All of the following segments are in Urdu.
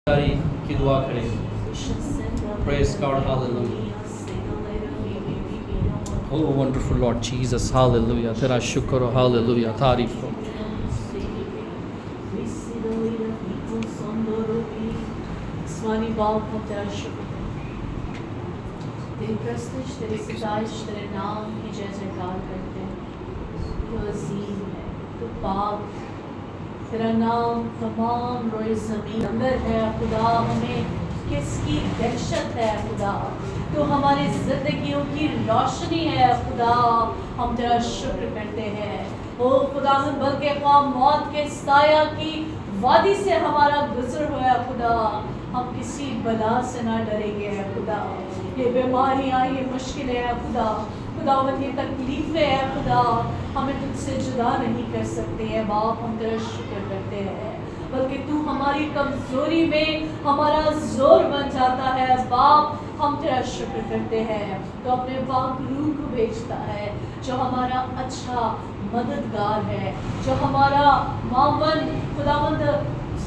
کی دعا کریں. Praise God, hallelujah. Oh wonderful Lord Jesus, hallelujah. تیرا شکر ہو, hallelujah. تعریف ہو. آسمانی باپ ہم تیرا شکر کرتے ہیں, تیری پرستش, تیری ستائش, تیرے نام کی جے جیکار کرتے ہیں. تو عظیم ہے, تو پاک, تیرا نام تمام روئے زمین اندر ہے خدا. ہمیں کس کی دہشت ہے خدا, تو ہماری زندگیوں کی روشنی ہے خدا. ہم تیرا شکر کرتے ہیں او خدا, بلکہ خواہ موت کے سایہ کی وادی سے ہمارا گزر ہوا خدا, ہم کسی بلا سے نہ ڈریں گے خدا. یہ بیماریاں, یہ مشکلیں ہیں خدا, خداوند یہ تکلیفیں ہیں خدا, ہمیں تجھ سے جدا نہیں کر سکتے ہیں باپ. ہم تیرا شکر کرتے ہیں, بلکہ تو ہماری کمزوری میں ہمارا زور بن جاتا ہے باپ. ہم تیرا شکر کرتے ہیں, تو اپنے پاک روح کو بھیجتا ہے جو ہمارا اچھا مددگار ہے, جو ہمارا معاون خداوند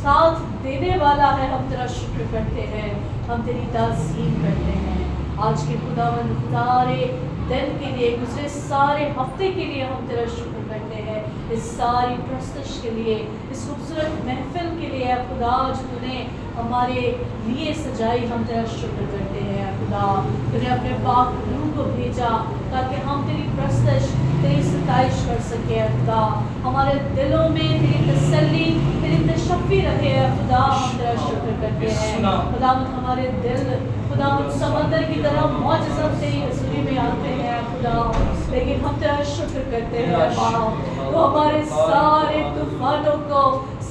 ساتھ دینے والا ہے. ہم تیرا شکر کرتے ہیں, ہم تیری تعظیم کرتے ہیں. آج کے خداوند سارے دن کے لیے, گزرے سارے ہفتے کے لیے ہم تیرا شکر کرتے ہیں. اس ساری پرستش کے لیے, اس خوبصورت محفل کے لیے خدا جو تو نے ہمارے لیے سجائی, ہم تیرا شکر کرتے ہیں خدا. تو نے اپنے پاک روح کو بھیجا تاکہ ہم تیری پرستش, تیری ستائش کر سکے خدا. ہمارے دلوں میں تیری تسلی, تیری تشفی رہے خدا. ہم تیرا شکر کرتے ہیں خدا. ہمارے دل خدا سمندر کی طرح معجزہ تیری حضوری میں آتے ہیں خدا, لیکن ہم تیرا شکر کرتے ہیں باپ. تو ہمارے سارے طوفانوں کو,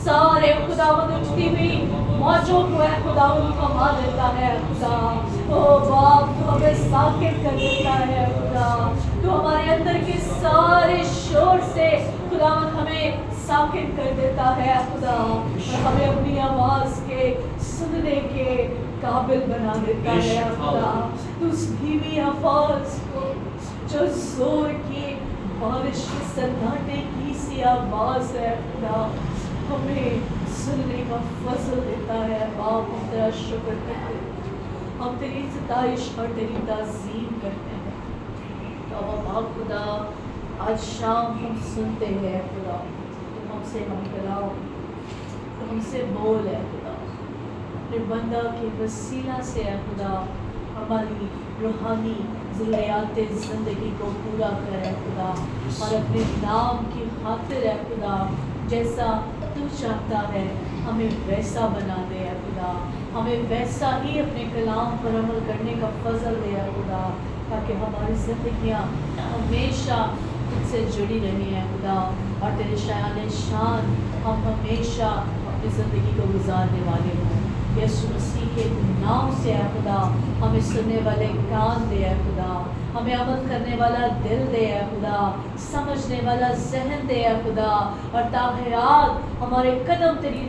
سارے خدا اٹھتی ہوئی موجوں کو ہے خدا تھما دیتا ہے خدا. او باپ, تو ہمیں ساکت کر دیتا ہے خدا. تو ہمارے اندر کے سارے شور سے خدا ہمیں ساکت کر دیتا ہے خدا, اور ہمیں اپنی آواز کے سننے کے قابل بنا دیتا ہے خدا. تو اس دھیمی آواز کو جو زور کی بارش کے سناٹے کی سی آواز ہے خدا, ہمیں سننے کا فضل دیتا ہے باپ. ہم تیرا شکر کرتے ہیں, ہم تیری ستائش اور تیری تعظیم کرتے ہیں. تو باپ خدا, آج شام ہم سنتے ہیں خدا, تو ہم سے ہم کلاؤ, تو ہم سے بول ہے خدا. اپنے بندہ کے وسیلہ سے ہے خدا, ہماری روحانی ضروریات زندگی کو پورا کرے خدا, اور اپنے نام کی خاطر ہے خدا, جیسا تو چاہتا ہے ہمیں ویسا بنا دے خدا. ہمیں ویسا ہی اپنے کلام پر عمل کرنے کا فضل دے خدا, تاکہ ہماری زندگیاں ہمیشہ تجھ سے جڑی رہی ہیں خدا, اور تیرے شایان شان ہم ہمیشہ اپنی زندگی کو گزارنے والے ہوں. یسوع مسیح کے نام سے ہے خدا, ہمیں سننے والے کان دے ہے خدا, ہمیں عمل کرنے والا دل دے ہے خدا, سمجھنے والا ذہن دے ہے خدا, اور تاحیات ہمارے قدم تیرے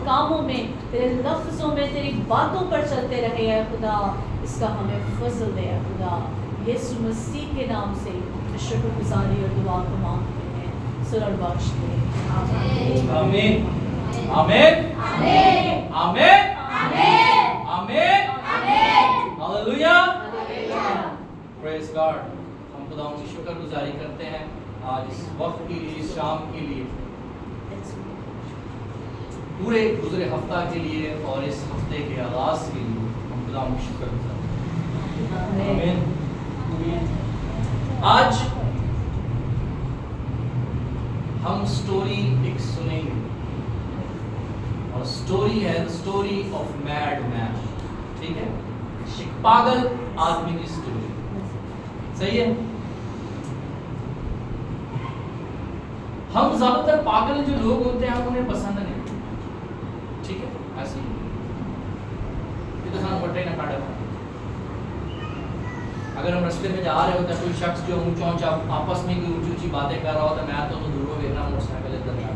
کاموں میں, تیرے لفظوں میں, تیری باتوں پر چلتے رہے ہیں خدا. اس کا ہمیں فضل دے ہے خدا. یسوع مسیح کے نام سے شکر گزاری اور دعا کو مانگتے ہیں, سر بخشتے ہیں. آمین آمین آمین آمین آمین آمین ہاللویا. پریز گاڈ. ہم خدا کی شکر گزاری کرتے ہیں آج اس وقت کے لیے, اس شام کے لیے, پورے گزرے ہفتہ کے لیے, اور اس ہفتے کے آغاز کے لیے. ہم خدا کی شکر گزار. آمین. آج ہم سٹوری ایک سنیں گے, اور سٹوری ہے سٹوری آف میڈ مین. ٹھیک ہے, ایک پاگل آدمی کی سٹوری. صحیح ہے. ہم زیادہ تر پاگل جو لوگ ہوتے ہیں ہم انہیں پسند نہیں. ٹھیک ہے, ایسے ہی یہ تو سان بٹے نہ کاٹا. اگر ہم رستے میں جا رہے ہوتے ہیں, کوئی شخص جو اونچا اونچا آپس میں کوئی اونچی اونچی باتیں کر رہا ہوتا ہے, میں تو دور کو دیکھنا موٹر سائیکل ادھر جا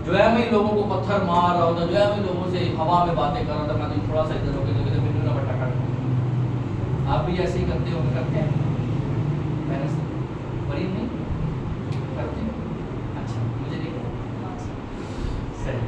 جو ہے میں لوگوں کو پتھر مار رہا ہوتا, جو ہے میں لوگوں سے ہوا میں باتیں کر رہا ہوتا, میں تو تھوڑا سا ادھر ہو کے تو میرے نہ بٹا کاٹ. آپ بھی ایسے ہی کرتے ہو, کرتے ہیں میں نے فرید نہیں کرتے. اچھا مجھے دیکھو صحیح.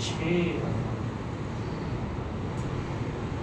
6000।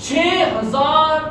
6000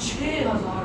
6000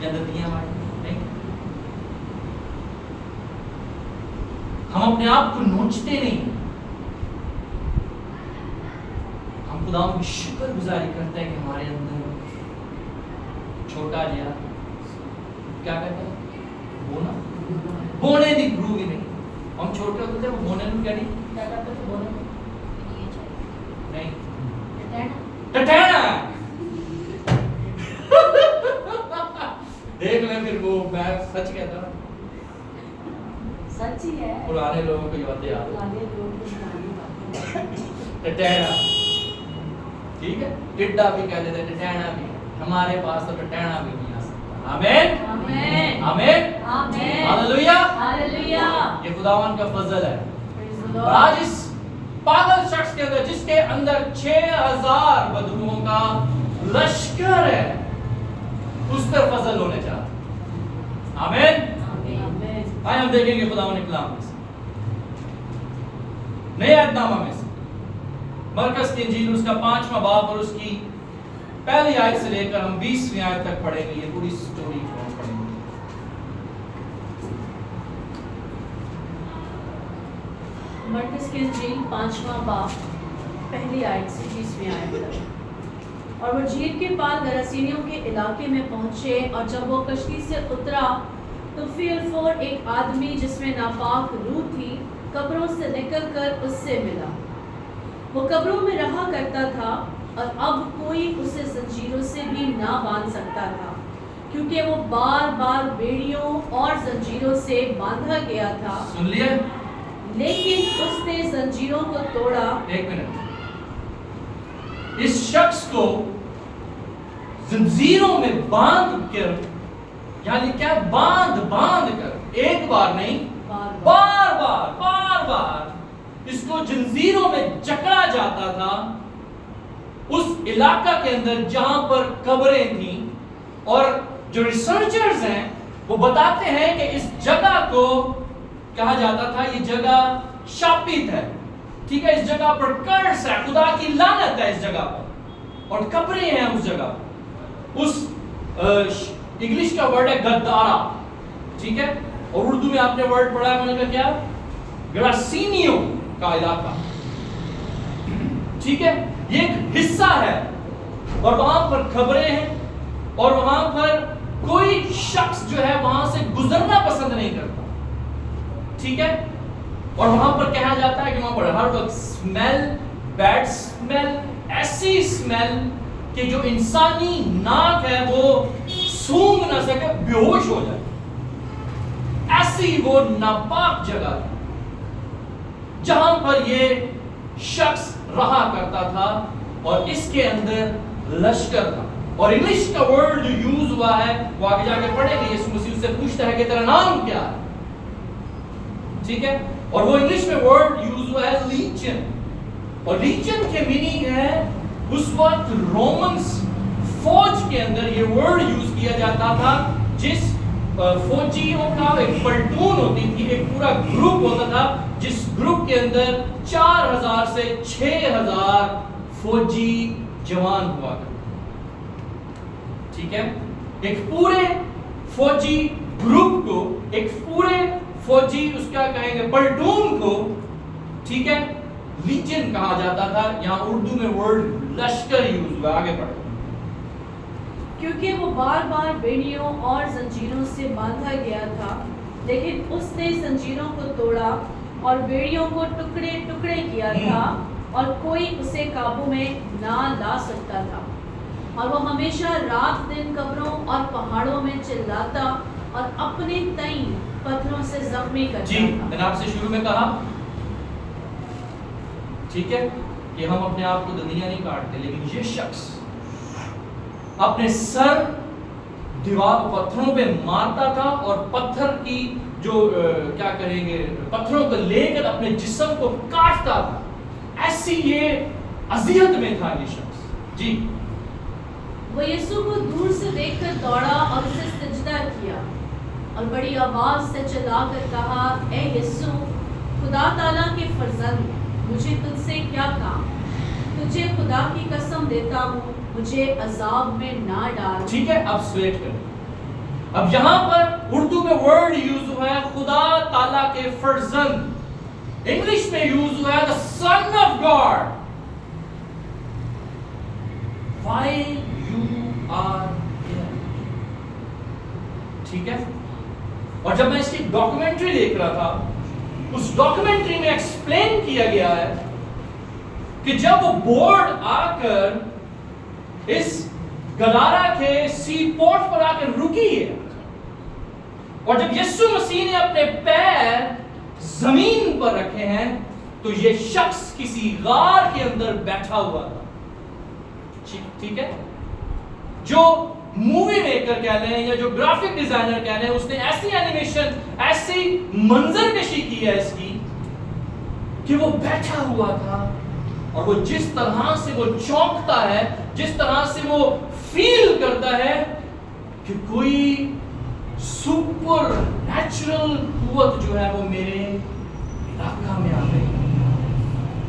یا دتیاں ماریں گے؟ نہیں. ہم اپنے آپ کو نوچتے نہیں, ہم خداوند کی شکر گزاری کرتے ہیں کہ ہمارے اندر چھوٹا جیا کیا کہتا ہے, بونا, بونے دی گرو ہی نہیں. ہم چھوٹے ہوتے تھے, وہ بونے میں کیا نہیں کیا کرتے تھے, بونے میں نہیں, ٹٹینا. دیکھ لیں پھر وہ میں سچ کہتا ہوں, سچ ہی ہے, پرانے لوگوں کو یاد آ پرانے لوگ ٹٹینا. ٹھیک ہے, ٹڈا بھی کہہ دیتے, ٹٹینا بھی. ہمارے پاس تو ٹٹینا بھی نہیں آ سکتا. آمین آمین آمین آمین ہاللویا. ہاللویا. یہ خداوند کا فضل ہے. Praise the Lord. اور آج اس پاگل شخص کے اندر, جس کے اندر 6000 بدبوؤں کا لشکر ہے, اس پر فضل ہونے چاہتا. آمین. آمین. آئے ہم دیکھیں گے خداوند کلام میں سے, نئے عہد نامہ میں سے, مرکز کی انجیل اس کا 5واں باب اور اس کی پہلی آیت سے لے کر ہم 20ویں آیت تک پڑھیں گے. یہ پوری سٹوری کو ہم پڑھیں گے. مرکز کی انجیل 5واں باب پہلی آیت سے 20ویں آیت تک. اور وہ جھیل کے پار گراسینیوں کے علاقے میں پہنچے, اور جب وہ کشتی سے اترا تو فی الفور ایک آدمی جس میں ناپاک روح تھی قبروں سے نکل کر اس سے ملا. وہ قبروں میں رہا کرتا تھا, اور اب کوئی اسے زنجیروں سے بھی نہ باندھ سکتا تھا, کیونکہ وہ بار بار بیڑیوں اور زنجیروں سے باندھا گیا تھا. سن لیے, لیکن اس نے زنجیروں کو توڑا. ایک منٹ, اس شخص کو زنجیروں میں باندھ کر, یعنی کیا, باندھ کر, ایک بار نہیں, بار بار اس کو زنجیروں میں جکڑا جاتا تھا اس علاقہ کے اندر جہاں پر قبریں تھیں. اور جو ریسرچرز ہیں وہ بتاتے ہیں کہ اس جگہ کو کہا جاتا تھا, یہ جگہ شاپت ہے. ٹھیک ہے, اس جگہ پر کرس ہے, خدا کی لعنت ہے اس جگہ پر, اور قبریں ہیں اس جگہ پر. اس انگلش کا ورڈ ہے گدارا. ٹھیک ہے, اور اردو میں آپ نے ورڈ پڑھا ہے, میں نے کہا کیا, گراسینیو کا علاقہ. ٹھیک ہے, یہ ایک حصہ ہے, اور وہاں پر خبریں ہیں, اور وہاں پر کوئی شخص جو ہے وہاں سے گزرنا پسند نہیں کرتا. ٹھیک ہے, اور وہاں پر کہا جاتا ہے کہ وہاں پر ہر وقت اسمیل, بیڈ اسمیل, ایسی اسمیل کہ جو انسانی ناک ہے وہ سونگ نہ سکے, بے ہوش ہو جائے. ایسی وہ ناپاک جگہ تھی جہاں پر یہ شخص رہا کرتا تھا, اور اس کے اندر لشکر تھا. اور انگلش کا ورڈ جو یوز ہوا ہے وہ آگے جا کے پڑھیں گے. یسوع مسیح اس سے پوچھتا ہے کہ تیرا نام کیا ہے. ٹھیک ہے, اور وہ انگلش میں ورڈ یوز ہوا ہے لیجن. اور لیجن کے میننگ ہے, اس وقت رومنز فوج کے اندر یہ ورڈ یوز کیا جاتا تھا جس فوجیوں کا ایک پلٹون ہوتی تھی, ایک پورا گروپ ہوتا تھا, جس گروپ کے اندر 4000 سے 6000 فوجی جوان ہوا کرتے. ٹھیک ہے, ایک پورے فوجی گروپ کو, ایک پورے فوجی اس کا کہیں گے پلٹون کو, ٹھیک ہے, لیجن کہا جاتا تھا. یہاں اردو میں ورڈ لشکر یوز ہوا. آگے پڑھیں. کیونکہ وہ بار بار بیڑیوں اور زنجیروں سے باندھا گیا تھا, لیکن اس نے زنجیروں کو توڑا اور بیڑیوں کو ٹکڑے ٹکڑے کیا تھا, اور کوئی اسے قابو میں نہ لا سکتا تھا. اور وہ ہمیشہ رات دن قبروں اور پہاڑوں میں چلاتا اور اپنے تئیں پتھروں سے زخمی کرتا جی, تھا. میں نے آپ سے شروع میں کہا, ٹھیک ہے, کہ ہم اپنے آپ کو دندیاں نہیں کاٹتے, لیکن یہ شخص اپنے سر دیوار پتھروں پہ مارتا تھا, اور پتھر کی جو کیا کہیں گے, پتھروں کو لے کر اپنے جسم کو کاٹتا تھا. ایسی یہ اذیت میں تھا یہ شخص. جی, وہ یسوع کو دور سے دیکھ کر دوڑا اور اسے سجدہ کیا, اور بڑی آواز سے چلا کر کہا, اے یسوع, خدا تعالیٰ کے فرزند, مجھے تجھ سے کیا کام, تجھے خدا کی قسم دیتا ہوں, مجھے عذاب میں نہ ڈال. ٹھیک ہے, اب سویٹ کریں. اب یہاں پر اردو میں ورڈ یوز ہوا ہے خدا تعالیٰ کے فرزند، انگلش میں یوز ہوا ہے the son of God. Why you are here. ٹھیک ہے؟ اور جب میں اس کی ڈاکومنٹری دیکھ رہا تھا، اس ڈاکومنٹری میں ایکسپلین کیا گیا ہے کہ جب وہ بورڈ آ کر اس گدارا کے سی پورٹ پر آ کر رکی ہے، اور جب یسوع مسیح نے اپنے پیر زمین پر رکھے ہیں تو یہ شخص کسی غار کے اندر بیٹھا ہوا تھا. ٹھیک ہے؟ جو مووی میکر کہہ لیں یا جو گرافک ڈیزائنر کہہ لیں، اس نے ایسی اینیمیشن، ایسی منظر کشی کی ہے اس کی کہ وہ بیٹھا ہوا تھا، اور وہ جس طرح سے وہ چونکتا ہے، جس طرح سے وہ فیل کرتا ہے کہ کوئی سپر نیچرل قوت جو ہے وہ میرے علاقہ میں آ گئی.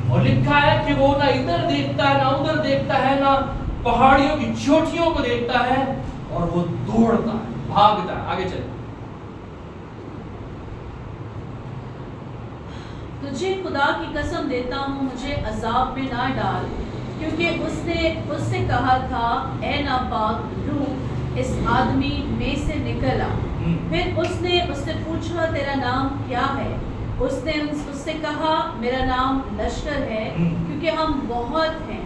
اور لکھا ہے کہ وہ نہ ادھر دیکھتا ہے، نہ ادھر دیکھتا ہے، نہ پہاڑیوں کی چوٹیوں کو دیکھتا ہے، اور وہ دوڑتا ہے، بھاگتا ہے. آگے چلیں. تجھے خدا کی قسم دیتا ہوں مجھے عذاب میں نہ ڈال، کیونکہ اس سے کہا تھا اے ناپاک روح اس آدمی میں سے نکل آ. پھر اس نے پوچھا تیرا نام کیا ہے؟ اس نے اس سے کہا میرا نام لشکر ہے، کیونکہ ہم بہت ہیں.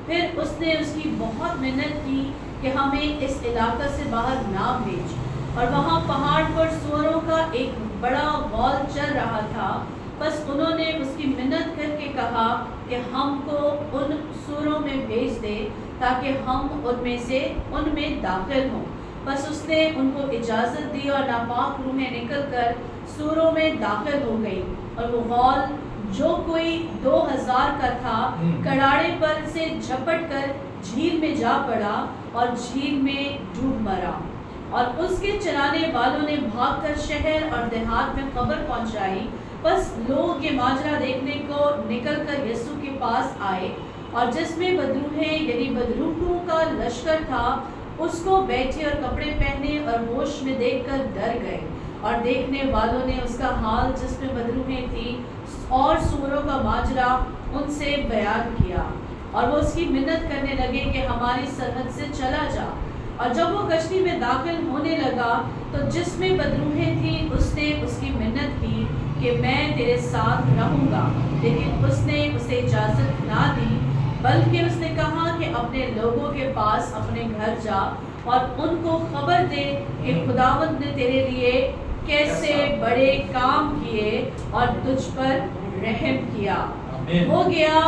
پھر اس نے اس کی بہت محنت کی کہ ہمیں اس علاقہ سے باہر نہ بھیج. اور وہاں پہاڑ پر سوروں کا ایک بڑا غول چل رہا تھا. بس انہوں نے اس کی منت کر کے کہا کہ ہم کو ان سوروں میں بھیج دے تاکہ ہم ان میں داخل ہوں. بس اس نے ان کو اجازت دی اور ناپاک روحیں نکل کر سوروں میں داخل ہو گئی. اور وہ غول جو کوئی 2000 کا تھا کڑاڑے پر سے جھپٹ کر جھیل میں جا پڑا اور جھیل میں ڈوب مرا. اور اس کے چلانے والوں نے بھاگ کر شہر اور دیہات میں خبر پہنچائی. بس لوگ یہ ماجرا دیکھنے کو نکل کر یسوع کے پاس آئے، اور جس میں بدروہیں یعنی بدروحوں کا لشکر تھا اس کو بیٹھے اور کپڑے پہنے اور ہوش میں دیکھ کر ڈر گئے. اور دیکھنے والوں نے اس کا حال جس میں بدروہیں تھی اور سوروں کا ماجرا ان سے بیان کیا، اور وہ اس کی منت کرنے لگے کہ ہماری سرحد سے چلا جا. اور جب وہ کشتی میں داخل ہونے لگا تو جس میں بدروہیں تھیں اس نے اس کی منت کی کہ میں تیرے ساتھ رہوں گا. لیکن اس نے اسے اجازت نہ دی، بلکہ اس نے کہا کہ اپنے لوگوں کے پاس اپنے گھر جا اور ان کو خبر دے کہ خداوند نے تیرے لیے کیسے بڑے کام کیے اور تجھ پر رحم کیا. وہ گیا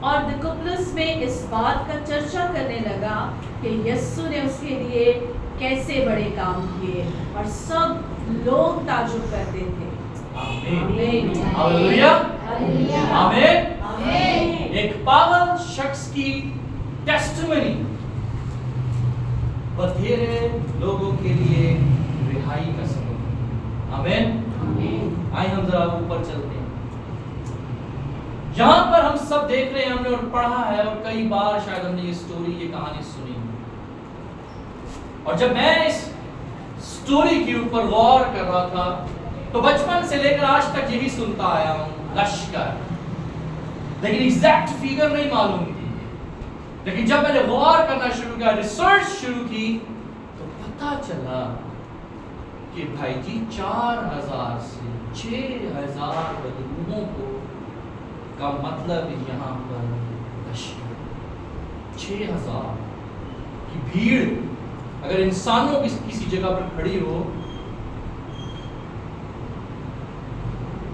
اور دکپلس میں اس بات کا چرچا کرنے لگا کہ یسوع نے اس کے لیے کیسے بڑے کام کیے، اور سب لوگ تعجب کرتے تھے. آمین. ہاللویا. آمین. ایک پاگل شخص کی ٹیسٹمنی بتھیرے لوگوں کے لیے رہائی کا سبب. آمین. آئیں ہم ذرا اوپر چلتے ہیں. یہاں پر ہم سب دیکھ رہے ہیں، ہم نے اور پڑھا ہے، اور کئی بار شاید ہم نے یہ سٹوری، یہ کہانی سنی. اور جب میں اس سٹوری کے اوپر غور کر رہا تھا تو بچپن سے لے کر آج تک یہی سنتا آیا ہوں، لشکر. لیکن ایگزیکٹ فیگر نہیں معلوم تھی. لیکن جب میں نے غور کرنا شروع کیا، ریسرچ شروع کی، تو پتہ چلا کہ بھائی جی 4000 سے 6000 بدروحوں کو کا مطلب یہاں پر لشکر. 6000 کی بھیڑ اگر انسانوں کی کسی جگہ پر کھڑی ہو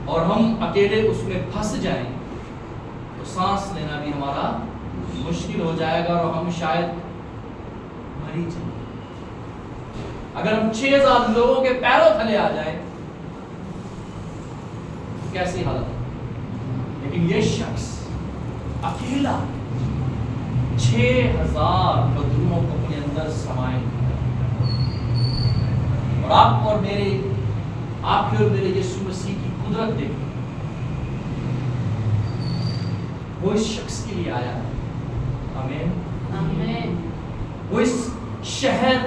اور ہم اکیلے اس میں پھنس جائیں تو سانس لینا بھی ہمارا مشکل ہو جائے گا، اور ہم شاید مر ہی جائیں. اگر ہم 6000 لوگوں کے پیروں تھلے آ جائیں تو کیسی حالت ہے. لیکن یہ شخص اکیلا 6000 بدروحوں کو اپنے اندر سمائے. اور آپ اور میرے یسوع مسیح کی قدرت دیکھیں. وہ اس شخص کے لیے آیا ہے. آمین. آمین. وہ اس شہر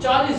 40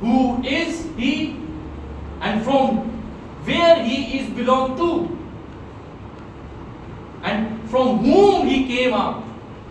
who is he and from where he is belong to and from whom he came out,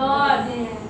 Lord.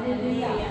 Hallelujah.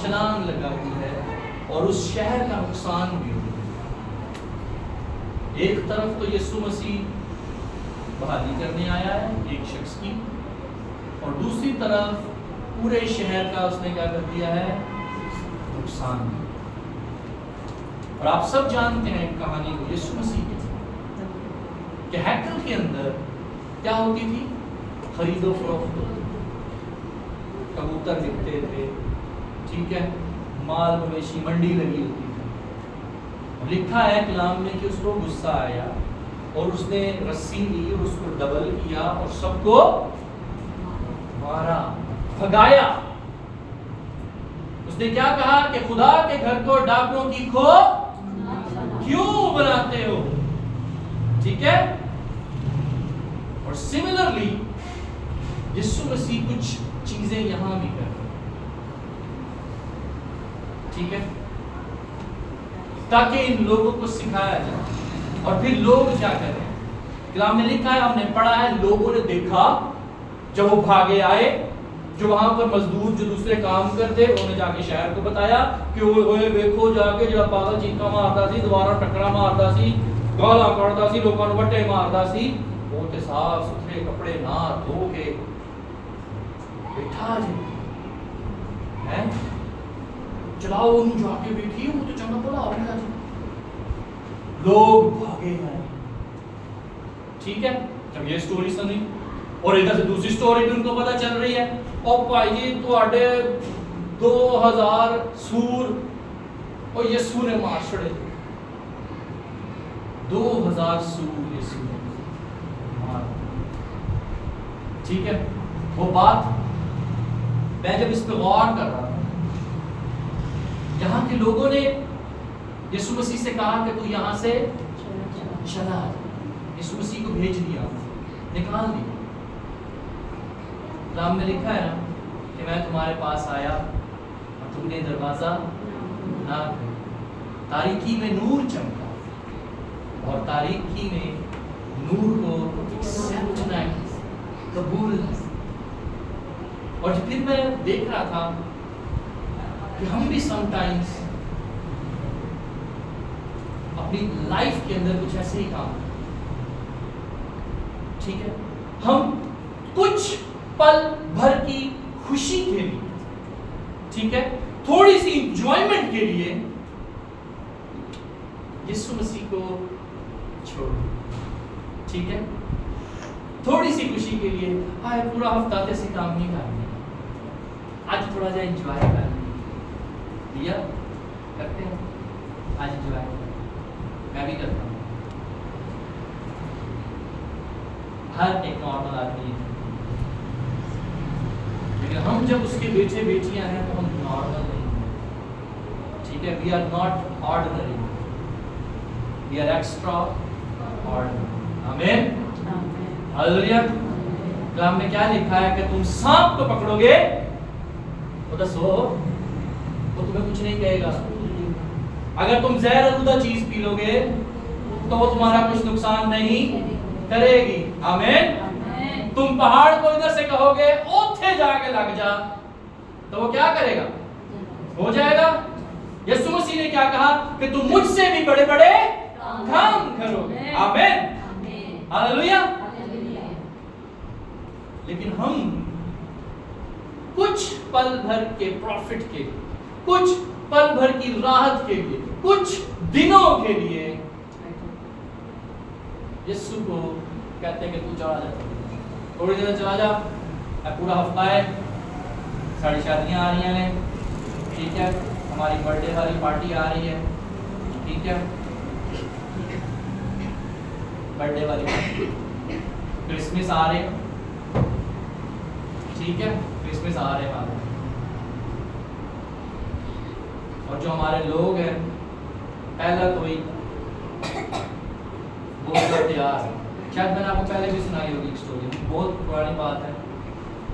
چھلانگ لگائی ہے اور اس شہر کا نقصان بھی ہوا۔ ایک طرف تو یسوع مسیح بحالی کرنے آیا ہے ایک شخص کی، اور دوسری طرف پورے شہر کا اس نے کیا کر دیا ہے؟ نقصان۔ اور آپ سب جانتے ہیں کہانی کو یسوع مسیح کی کہ ہیکل کے اندر کیا ہوتی تھی؟ خرید و فروخت ہوتی تھی، کبوتر بکتے تھے، ٹھیک ہے، مال مویشی منڈی لگی ہوتی تھی۔ لکھا ہے کلام میں کہ اس کو غصہ آیا اور اس نے رسی لی اور اس کو ڈبل کیا اور سب کو مارا، بھگایا۔ اس نے کیا کہا کہ خدا کے گھر کو ڈاکوں کی کھو کیوں بناتے ہو؟ ٹھیک ہے، اور سملرلی یسوع مسیح کچھ چیزیں یہاں بھی کر رہے ہیں، ٹھیک ہے، تاکہ ان لوگوں کو سکھایا جائے۔ اور پھر لوگ کیا کریں؟ کلام میں لکھا ہے، ہم نے پڑھا ہے، لوگوں نے دیکھا جب وہ بھاگے آئے، جو وہاں پر مزدور جو دوسرے کام کرتے انہوں نے جا کے شہر کو بتایا کہ اوئے دیکھو جا کے جڑا پاگل چیکا مارتا سی، دوبارہ ٹکرا مارتا سی، گالاں کڑدا سی، لوکاں نوں وٹے ماردا سی، وہ تے صاف ستھرے کپڑے نہ دھو کے بیٹھا جی ہے، چلاؤ انہوں جا کے بیٹھی، وہ تو چنگا بھلا ہو گیا جی۔ لوگ بھاگے ہیں، ٹھیک ہے، جب یہ سٹوری سنی اور ادھر سے دوسری سٹوری بھی ان کو پتہ چل رہی ہے، اور بھائی تواڈے 2000 سور اور یسوع نے مار چھڑے، 2000 سور یسوع نے مار، ٹھیک ہے۔ وہ بات میں جب اس پہ غور کر رہا تھا، یہاں کے لوگوں نے یسوع مسیح سے کہا کہ تو یہاں سے چلا، یسوع مسیح کو بھیج دیا، نکال دیا۔ کلام میں لکھا ہے نا کہ میں تمہارے پاس آیا اور تم نے دروازہ نہ کھولا، تاریکی میں نور چمکا اور تاریکی میں نور کو ایکسپٹ نہ کیا، قبول نہ۔ اور پھر میں دیکھ رہا تھا کہ ہم بھی سم ٹائمز اپنی لائف کے اندر کچھ ایسے ہی کام کرتے، ٹھیک ہے، ہم کچھ پل بھر کی خوشی کے لیے، ٹھیک ہے، تھوڑی سی انجوائمنٹ کے لیے یسوع مسیح کو چھوڑ، ٹھیک ہے، تھوڑی سی خوشی کے لیے آئے پورا ہفتہ ایسے کام نہیں کرنے، آج تھوڑا جا انجوائے کر لیا، کرتے ہیں آج انجوائے، میں بھی کرتا ہوں، ہر ایک نارمل آدمی ہے، لیکن ہم جب اس کے بیٹے بیٹیاں ہیں تو ہم نارمل نہیں ہیں، ٹھیک ہے، we are not ordinary, we are extraordinary آرڈنری، آمین، ہاللیلویہ۔ کلام میں کیا لکھا ہے کہ تم سانپ کو پکڑو گے تو دسو وہ تمہیں کچھ نہیں کہے گا، اگر تم زہر آلودہ چیز پی لو گے تو وہ تمہارا کچھ نقصان نہیں کرے گی، آمین۔ تم پہاڑ کو ادھر سے کہو گے اوتھے جا کے لگ جا تو وہ کیا کرے گا؟ ہو جائے گا۔ یسوع مسیح نے کیا کہا کہ تم مجھ سے بھی بڑے بڑے کام کرو گے، آمین، ہاللیلویہ۔ لیکن ہم کچھ پل بھر کے پروفٹ کے لیے، کچھ پل بھر کی راحت کے لیے، کچھ دنوں کے لیے یسوع کو کہتے ہیں کہ تو چلا جا، تھوڑی دیر چلا جا، پورا ہفتہ ہے، ساری شادیاں آ رہی ہیں، ٹھیک ہے، ہماری برتھ ڈے والی پارٹی آ رہی ہے، ٹھیک ہے، برتھ ڈے والی پارٹی، کرسمس آ رہے ہیں، ٹھیک ہے، کرسمس آ رہے ہیں ہمارے، اور جو ہمارے لوگ ہیں پہلا کوئی بہت تیار ہے، شاید میں نے آپ کو پہلے بھی سنائی ہوگی ایک سٹوری، بہت پرانی بات ہے،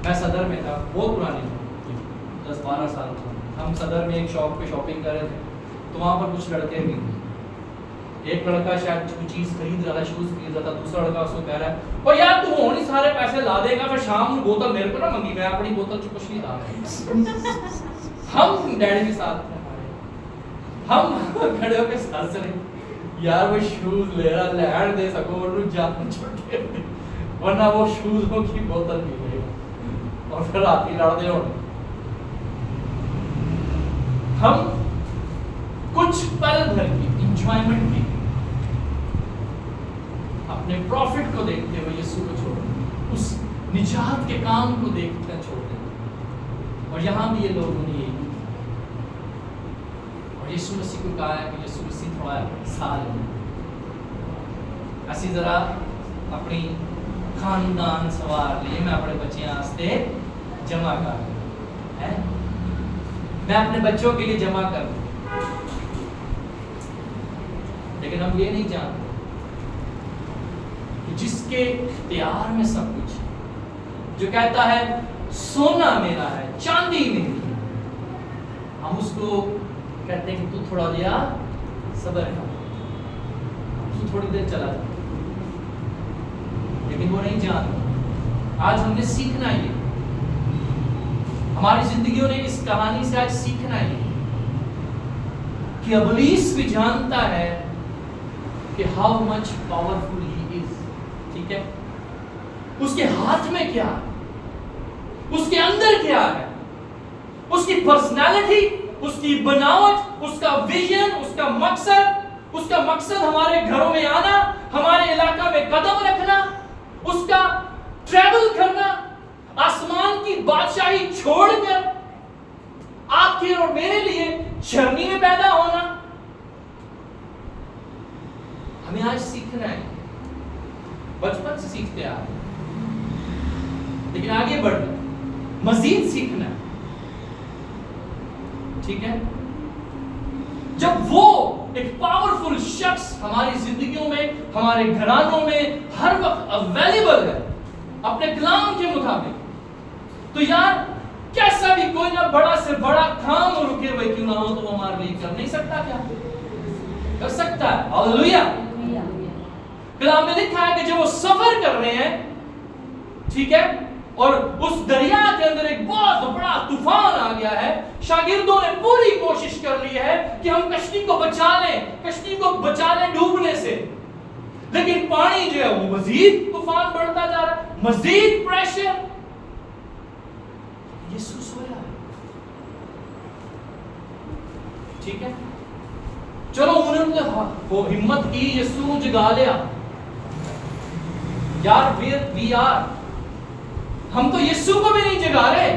میں صدر میں تھا، بہت پرانی 10-12 سال تھا، ہم صدر میں ایک شاپ پہ شاپنگ کر رہے تھے، تو وہاں پر کچھ لڑکے بھی تھے، ایک لڑکا شاید کوئی چیز خرید رہا ہے، شوز خرید رہا تھا، دوسرا لڑکا اس کو کہہ رہا ہے اور یار تو ہو نہیں سارے پیسے لا دے گا، پھر شام کو بوتل میرے کو نہ منگی، میں اپنی بوتل چ کچھ نہیں لا ہم ڈیڈی کے ساتھ تھے ہمارے، ہم کھڑے ہو کے ہنس رہے یار وہ شوز لے رہا لہر دے سکو اور جان چھوٹے ورنہ وہ شوزوں کی بوتل پی گئے اور پھر رات ہی لڑ دے ہوں. ہم کچھ پل بھر کی انجوائمنٹ کی اپنے پروفٹ کو دیکھتے ہوئے یسوع کو چھوڑ دیں، اس نجات کے کام کو دیکھ کر چھوڑ دیں. اور یہاں بھی یہ لوگوں نے یہی اور یسوع مسیح کو کہا ہے کہ یسوع مسیح تھوڑا سال ہے ایسی ذرا اپنی خاندان سوار لیے میں اپنے بچے آستے جمع کر میں اپنے بچوں کے لیے جمع کر دوں. لیکن ہم یہ نہیں جانتے کہ جس کے اختیار میں سب کچھ ہے، جو کہتا ہے سونا میرا ہے چاندی میری ہے، ہم اس کو کہتے ہیں کہ تو تھوڑا لیا صبر کر، تو تھوڑی دیر چلا جا. لیکن وہ نہیں جانتا. آج ہم نے سیکھنا ہے، ہماری زندگیوں نے اس کہانی سے آج سیکھنا ہے کہ ابلیس بھی جانتا ہے کہ ہاؤ مچ پاورفل ہی از. ٹھیک ہے، اس کے ہاتھ میں کیا ہے، اس کے اندر کیا ہے، اس کی پرسنالٹی، اس کی بناوٹ، اس کا ویژن، اس کا مقصد ہمارے گھروں میں آنا، ہمارے علاقہ میں قدم رکھنا، اس کا ٹریول کرنا، آسمان کی بادشاہی چھوڑ کر آپ کے اور میرے لیے جرنی میں پیدا ہونا. ہمیں آج سیکھنا ہے، بچپن سے سیکھتے آ رہے لیکن آگے بڑھنا، مزید سیکھنا ہے. ٹھیک ہے، جب وہ ایک پاورفل شخص ہماری زندگیوں میں، ہمارے گھرانوں میں ہر وقت اویلیبل ہے اپنے کلام کے مطابق، تو یار کیسا بھی کوئی نہ بڑا سے بڑا کام رکے ہوئے کیوں نہ ہو تو وہ ہمارے لیے کر نہیں سکتا. کیا کر سکتا ہے؟ ہاللویا. کلام میں لکھا ہے کہ جب وہ سفر کر رہے ہیں، ٹھیک ہے، اور اس دریا کے اندر ایک بہت بڑا طوفان آ گیا ہے، شاگردوں نے پوری کوشش کر لی ہے کہ ہم کشتی کو بچا لیں ڈوبنے سے، لیکن پانی جو ہے وہ مزید طوفان بڑھتا جا رہا ہے، مزید پریشر. یسوع سویا ہے. ٹھیک ہے، چلو انہوں نے وہ ہمت کی، یسوع جگا لیا. یار وی آر، ہم تو یسوع کو بھی نہیں جگا رہے،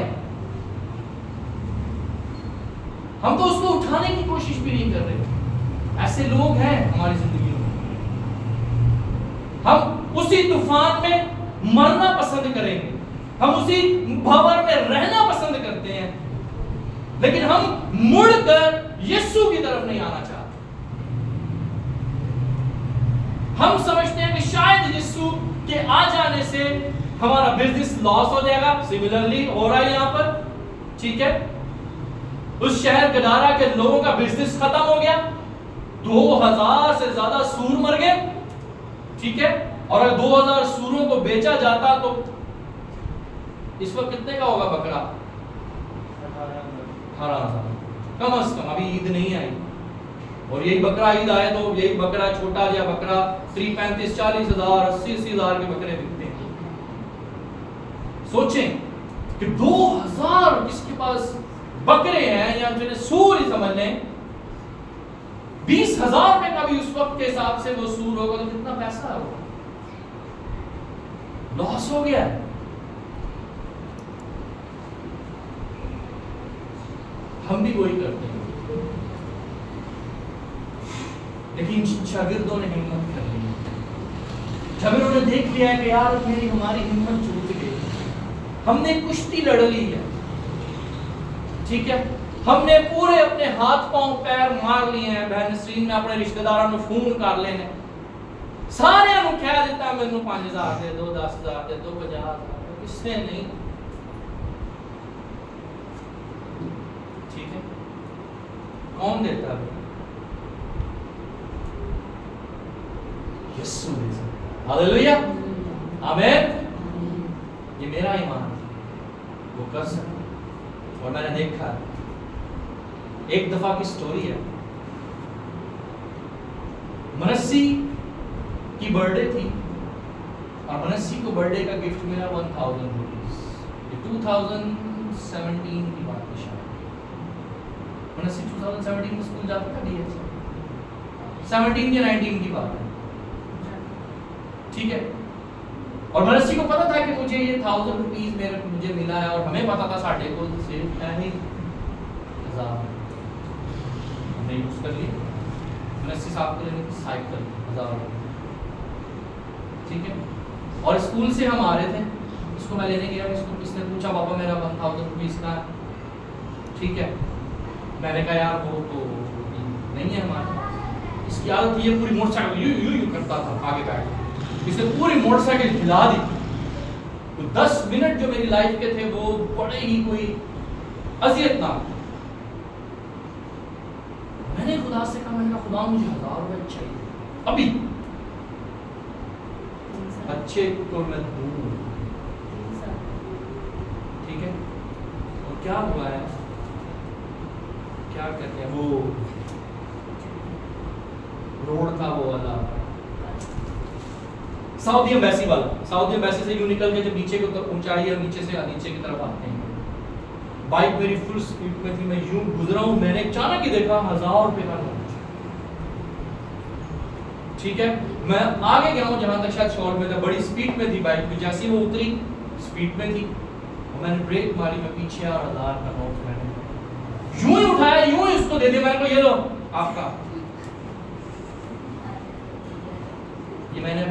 ہم تو اس کو اٹھانے کی کوشش بھی نہیں کر رہے. ایسے لوگ ہیں ہماری زندگی میں. ہم اسی طوفان میں مرنا پسند کریں گے، ہم اسی بھور میں رہنا پسند کرتے ہیں، لیکن ہم مڑ کر یسوع کی طرف نہیں آنا چاہتے. ہم سمجھتے ہیں کہ شاید یسوع کے آ جانے سے ہمارا بزنس لاس ہو جائے گا. سملرلی ہو رہا ہے یہاں پر. ٹھیک ہے، اس شہر گدارا کے لوگوں کا بزنس ختم ہو گیا، 2000 سے زیادہ سور مر گئے. ٹھیک ہے، اور اگر 2000 سوروں کو بیچا جاتا تو اس وقت کتنے کا ہوگا بکرا؟ 18,000 کم از کم. ابھی عید نہیں آئی اور یہی بکرا عید آئے تو یہی بکرا چھوٹا یا بکرا 35,000 40,000 80,000 کے بکرے بکتے ہیں. سوچیں کہ 2000 کس کے پاس بکرے ہیں یا جنہیں سور ہی سمجھ لیں، 20,000 روپے کا بھی اس وقت کے حساب سے وہ سور ہوگا تو کتنا پیسہ ہوگا؟ لاس ہو گیا. ہم بھی وہی کرتے ہیں، لیکن شاگردوں نے ہمت کر لی. جب انہوں نے دیکھ لیا کہ یار ہماری ہمت ٹوٹ گئی، ہم نے کشتی لڑ لی ہے. ٹھیک ہے، ہم نے پورے اپنے ہاتھ پاؤں پیر مار لیے ہیں، بہن نسرین میں اپنے رشتہ داروں نے فون کر لینے، سارے انہوں کہہ دیتا میں انہوں 5,000 دے دو، 10,000 دے دو، 50,000 کس نے نہیں. ٹھیک ہے، کون دیتا ہے؟ یسوع دے سکتا. ہاللویا، آمین. یہ میرا ایمان ہے، وہ کر سکتا. اور میں نے دیکھا ایک دفعہ کی سٹوری ہے. منسی کی برتھ ڈے تھی اور منسی کو برتھ ڈے کا گفٹ ملا 1000 روپیز. یہ 2017 کی بات ہے شاید. منسی 2017 میں اسکول جاتا تھا ڈی ایچ 17 یا 19 کی بات ہے. ٹھیک ہے. اور منسی کو پتا تھا کہ مجھے یہ 1000 روپیز مجھے ملا ہے, اور ہمیں پتا تھا ساڈے کو صرف ہے ہی 1000. ہم نے یوز کر لیا. منسی صاحب کو لینے کی سائیکل 1000. ٹھیک ہے. اور اسکول سے ہم آ رہے تھے, اس کو میں لینے گیا, اس نے پوچھا پاپا میرا 1000 روپیز کا ہے. ٹھیک ہے. میں نے کہا یار وہ تو نہیں ہے ہمارے پاس. اس کی عادت یہ پوری موٹر سائیکل یوں کرتا تھا آگے بیٹھ. اس نے پوری موٹر سائیکل ہلا دی. تو 10 منٹ جو میری لائف کے تھے وہ بڑے ہی کوئی اذیت ناک. میں نے خدا سے کہا, میں نے کہا خدا مجھے 1000 روپے چاہیے ابھی. بچے کو میں دوں. ٹھیک ہے. اور کیا ہوا ہے, کیا کہتے ہیں وہ روڈ تھا وہ والا سعودی ایمبیسی والا. سعودی ایمبیسی سے یوں نکل کے جب نیچے کو اونچائی ہے, نیچے سے نیچے کی طرف آتے ہیں. بائک میری فل سپیڈ میں تھی, میں یوں گزرا ہوں, میں نے اچانک ہی دیکھا 1000 روپے کا نوٹ. ٹھیک ہے. میں آگے گیا ہوں جہاں تک شاید شور میں تھا, بڑی سپیڈ میں تھی بائک میں. جیسی وہ اتری سپیڈ میں تھی, اور میں نے بریک ماری, میں پیچھے آ 1000 کا نوٹ میں نے یوں ہی اٹھایا, یوں ہی اس کو دے دیا. میں نے کہا یہ لو آپ کا. یہ میں نے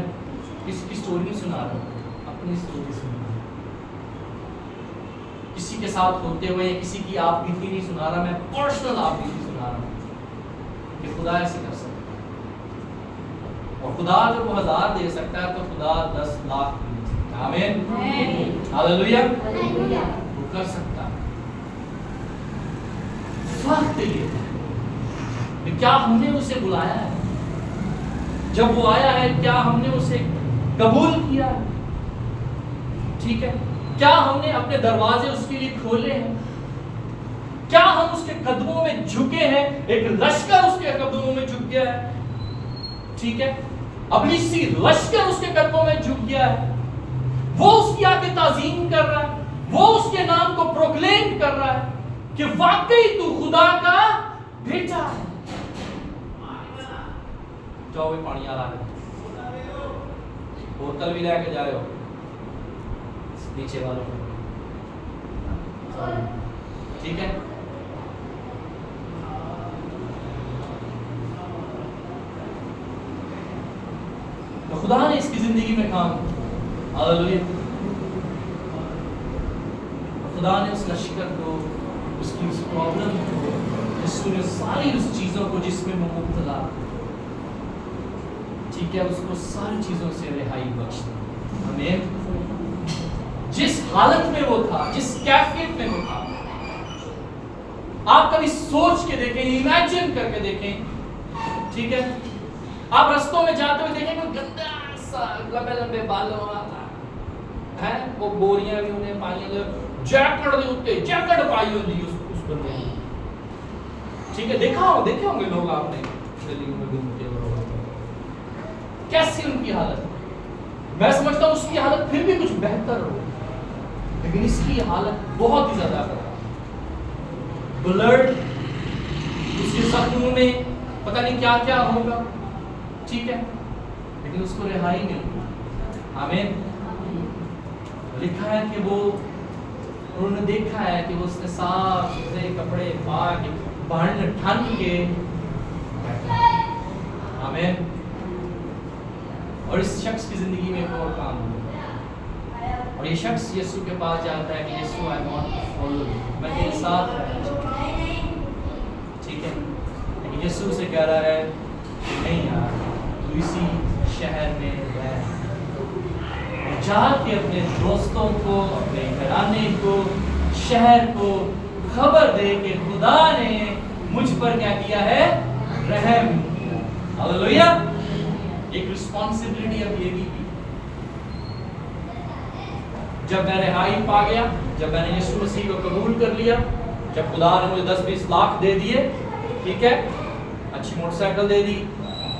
کسی کی سٹوری نہیں سنا رہا, اپنی سٹوری سنا رہا, کسی کے ساتھ ہوتے ہوئے یا کسی کی آپ بیتی نہیں سنا رہا, میں پرسنل آپ بیتی سنا رہا ہوں کہ خدا ایسے کر سکتا ہے. اور خدا اگر وہ 1000 دے سکتا ہے تو خدا 10 لاکھ بھی دے سکتا ہے. آمین, ہاللویا. وہ کر سکتا ہے. فرق یہ ہے کیا ہم نے اسے بلایا ہے, جب وہ آیا ہے کیا ہم نے اسے قبول کیا ہے. ٹھیک ہے. کیا ہم نے اپنے دروازے اس کے لیے کھولے ہیں, کیا ہم اس کے قدموں میں جھکے ہیں. ایک لشکر اس کے قدموں میں جھک گیا ہے. ٹھیک ہے. ابلیسی لشکر اس کے قدموں میں جھک گیا ہے. وہ اس کی آگے تعظیم کر رہا ہے, وہ اس کے نام کو پروکلیم کر رہا ہے کہ واقعی تو خدا کا بیٹا ہے. جاؤ بھی پانی آ رہا ہے, بوتل بھی لے کے جائے ہو نیچے والوں کو. ٹھیک ہے. تو خدا نے اس کی زندگی میں کام, ہاللویا, خدا نے اس لشکر کو, اس کی اس پرابلم کو, اس نے ساری اس چیزوں کو جس میں وہ مبتلا, ٹھیک ہے, اس کو ساری چیزوں سے رہائی بخش دی. آمین. جس حالت میں وہ تھا, جس کیفیت میں وہ تھا, آپ کبھی سوچ کے دیکھیں, امیجن کر کے دیکھیں. ٹھیک ہے. آپ رستوں میں جاتے ہوئے دیکھیں کوئی گندا سا لمبے لمبے بالوں والا ہے, وہ بوریاں بھی انہیں پائی, جیکٹ دی ہوتے, جیکٹ پائی ہوتی اس بندے نے. ٹھیک ہے. دیکھے ہوں گے لوگ آپ نے دلی میں گھومتے ہوئے, کیسی ان کی حالت. میں سمجھتا ہوں اس کی حالت پھر بھی کچھ بہتر ہو, لیکن اس کی حالت بہت ہی زیادہ خراب. بلڈ اس کے زخموں میں پتہ نہیں کیا کیا ہوگا. ٹھیک ہے. لیکن اس کو رہائی ملی. آمین. لکھا ہے کہ وہ, انہوں نے دیکھا ہے کہ وہ اس نے صاف ستھرے کپڑے پا کے بہن ٹھن کے. آمین. اور اس شخص کی زندگی میں ایک اور کام ہوا, اور یہ شخص یسوع کے پاس جاتا ہے کہ یسوع I want to follow you, میں تیرے ساتھ رہنا چاہتا ہوں. ٹھیک ہے. لیکن یسوع سے کہہ رہا ہے نہیں یار, تو اسی شہر میں رہ, جا کے اپنے دوستوں کو, اپنے گھرانے کو, شہر کو خبر دے کہ خدا نے مجھ پر کیا کیا ہے, رحم. ہاللویا. ایک رسپانسبلٹی اب یہ بھی کی. جب میں رہائی پا گیا, جب میں نے یسوع مسیح کو قبول کر لیا, جب خدا نے مجھے 10-20 لاکھ دے دیے، ٹھیک ہے، اچھی موٹر سائیکل دے دی،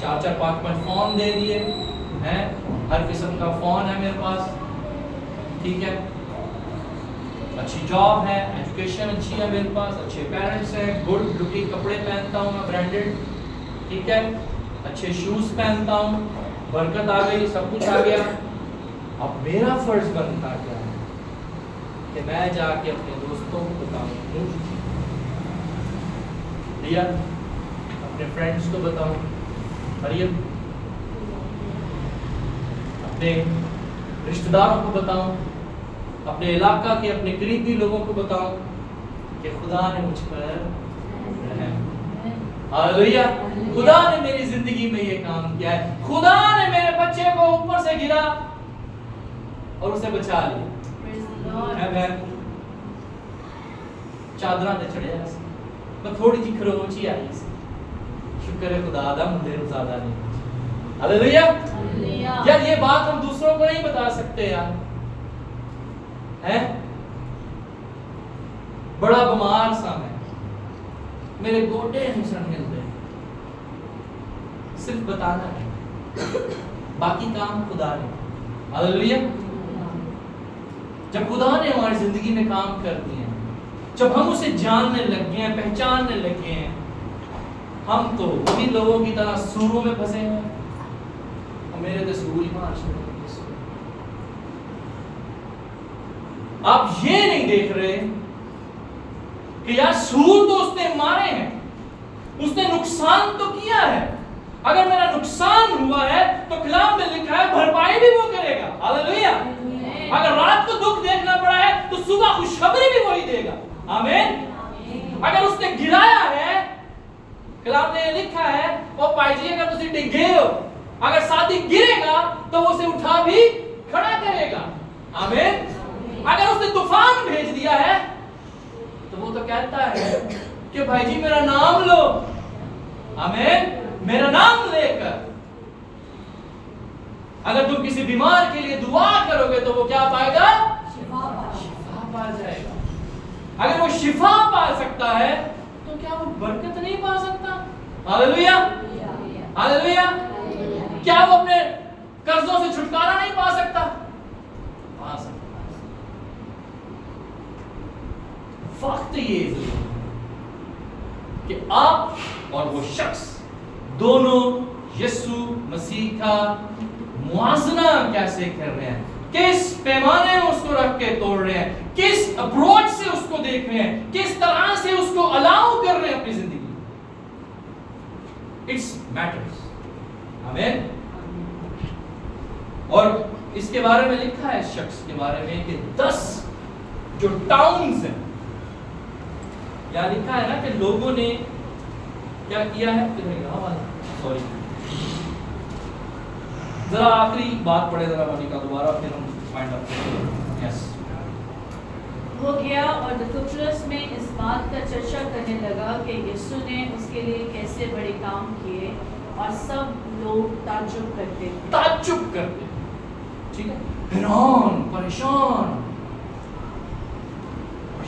4-4 5-5 فون دے دیے ہیں، ہر قسم کا فون ہے میرے پاس، ٹھیک ہے، اچھی جاب ہے، ایجوکیشن اچھی ہے میرے پاس، اچھے پیرنٹس ہیں، گڈ لکنگ کپڑے پہنتا ہوں میں برانڈیڈ، ٹھیک ہے، اچھے شوز پہنتا ہوں، برکت آ گئی، سب کچھ آ گیا. اب میرا فرض بنتا کیا ہے کہ میں جا کے اپنے دوستوں کو بتاؤں، لیا اپنے فرینڈس کو بتاؤں، مریم اپنے رشتہ داروں کو بتاؤں، اپنے علاقہ کے اپنے قریبی لوگوں کو بتاؤں کہ خدا نے مجھ پر رحم، ہاللویا، خدا نے میری زندگی میں یہ کام کیا ہے، خدا نے میرے بچے کو اوپر سے گرا اور اسے بچا لیا. چادراں تے چڑھیا میں تھوڑی جی کھروچ ہی آئی سی، شکر ہے خدا دا مندے نوں زیادہ نہیں. ہاللویا. یار یہ بات ہم دوسروں کو نہیں بتا سکتے یار، ہے بڑا بیمار سا میں، میرے گوڈے نہیں سن ملتے، صرف بتانا ہے، باقی کام خدا نے. ہاللویا. جب خدا نے ہماری زندگی میں کام کر دیے ہیں، جب ہم اسے جاننے لگ گئے ہیں، پہچاننے لگ گئے ہیں، ہم تو وہی لوگوں کی طرح سوروں میں پھنسے ہیں. میرے تو سور ہی معاشرے میں، آپ یہ نہیں دیکھ رہے کہ یار سور تو اس نے مارے ہیں، اس نے نقصان تو کیا ہے، اگر میرا نقصان ہوا ہے تو کلام میں لکھا ہے بھرپائی بھی وہ کرے گا. ہاللویا. اگر رات کو دکھ دیکھنا پڑا ہے تو صبح خوشخبری بھی وہی دے گا. آمین. اگر اس نے گرایا ہے، کلام نے لکھا ہے وہ پائی جی اگر تسی ڈگے ہو، اگر ساتھی گرے گا تو وہ اسے اٹھا بھی کھڑا کرے گا. آمین. اگر اس نے طوفان بھیج دیا ہے تو وہ تو کہتا ہے کہ بھائی جی میرا نام لو. آمین. میرا نام لے کر اگر تم کسی بیمار کے لیے دعا کرو گے تو وہ کیا پائے گا؟ شفا پا جائے گا. اگر وہ شفا پا سکتا ہے تو کیا وہ برکت نہیں پا سکتا؟ ہاللویا. ہاللویا. کیا وہ اپنے قرضوں سے چھٹکارا نہیں پا سکتا؟ پا سکتا. وقت یہ کہ آپ اور وہ شخص دونوں یسوع مسیح کا موازنہ کیسے کر رہے ہیں، کس پیمانے میں اس کو رکھ کے توڑ رہے ہیں، کس اپروچ سے اس کو دیکھ رہے ہیں، کس طرح سے اس کو الاؤ کر رہے ہیں اپنی زندگی. It's matters. آمین. اور اس کے بارے میں لکھا ہے، اس شخص کے بارے میں کہ 10 جو ٹاؤنز ہیں، یا لکھا ہے نا کہ لوگوں نے کیا کیا ہے، سوری ذرا آخری بات پڑھے ذرا مانی کا دوبارہ، پھر ہم فائنڈ آؤٹ کریں گے. یس. وہ گیا اور دکترس میں اس بات کا چرچا کرنے لگا کہ یسوع نے اس کے لیے کیسے بڑے کام کیے، اور سب لوگ تعجب کرتے، ٹھیک ہے، حیران پریشان.